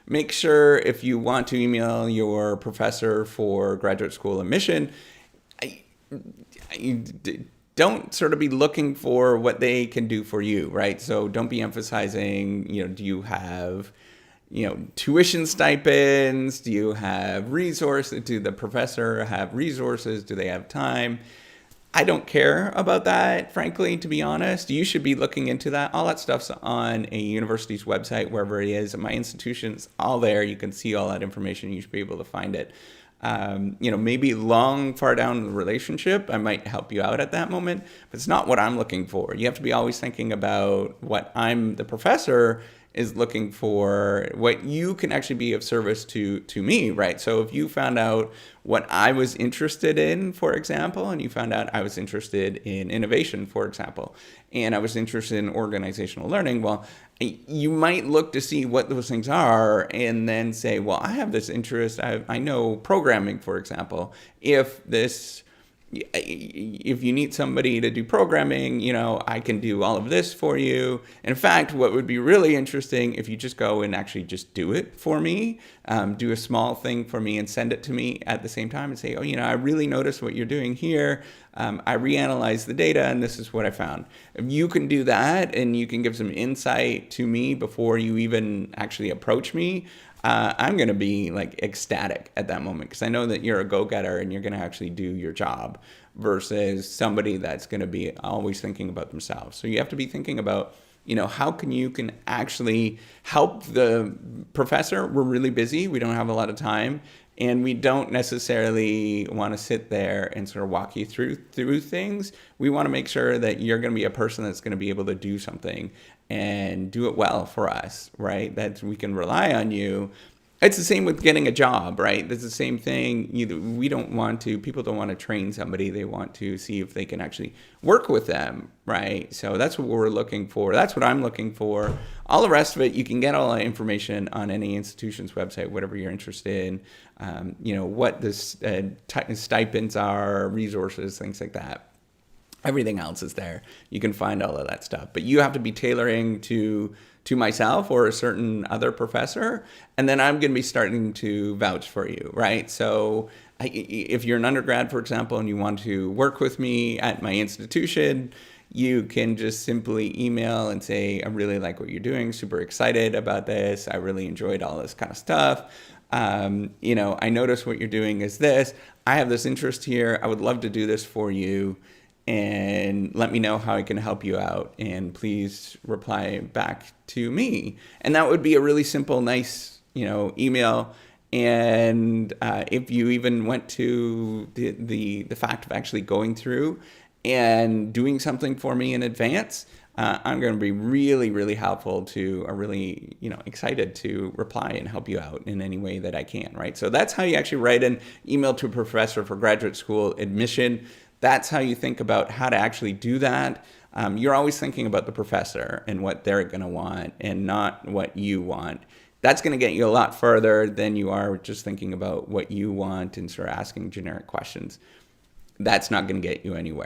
make sure if you want to email your professor for graduate school admission, I, don't sort of be looking for what they can do for you, right? So don't be emphasizing, do you have, tuition stipends? Do you have resources? Do the professor have resources? Do they have time? I don't care about that, frankly, to be honest. You should be looking into that. All that stuff's on a university's website, wherever it is. At my institution's all there. You can see all that information. You should be able to find it. Maybe far down the relationship, I might help you out at that moment, but it's not what I'm looking for. You have to be always thinking about what the professor is looking for, what you can actually be of service to me, right? So if you found out what I was interested in, for example, and you found out I was interested in innovation, for example, and I was interested in organizational learning, well, you might look to see what those things are and then say, well, I have this interest. I know programming, for example. If you need somebody to do programming, I can do all of this for you. In fact, what would be really interesting if you just go and actually just do it for me, do a small thing for me and send it to me at the same time and say, I really noticed what you're doing here. I reanalyzed the data and this is what I found. If you can do that and you can give some insight to me before you even actually approach me, I'm going to be like ecstatic at that moment because I know that you're a go-getter and you're going to actually do your job versus somebody that's going to be always thinking about themselves. So you have to be thinking about, how you can actually help the professor. We're really busy. We don't have a lot of time. And we don't necessarily want to sit there and sort of walk you through things. We want to make sure that you're going to be a person that's going to be able to do something and do it well for us, right? That we can rely on you. It's the same with getting a job, right? It's the same thing. People don't want to train somebody. They want to see if they can actually work with them, right? So that's what we're looking for. That's what I'm looking for. All the rest of it, you can get all that information on any institution's website, whatever you're interested in, what the stipends are, resources, things like that. Everything else is there. You can find all of that stuff. But you have to be tailoring to myself or a certain other professor. And then I'm going to be starting to vouch for you, right? So if you're an undergrad, for example, and you want to work with me at my institution, you can just simply email and say, I really like what you're doing. Super excited about this. I really enjoyed all this kind of stuff. I noticed what you're doing is this. I have this interest here. I would love to do this for you. And let me know how I can help you out. And please reply back to me. And that would be a really simple, nice, email. And if you even went to the fact of actually going through and doing something for me in advance, I'm going to be really, really helpful really excited to reply and help you out in any way that I can, right? So that's how you actually write an email to a professor for graduate school admission. That's how you think about how to actually do that. You're always thinking about the professor and what they're going to want and not what you want. That's going to get you a lot further than you are just thinking about what you want and sort of asking generic questions. That's not going to get you anywhere.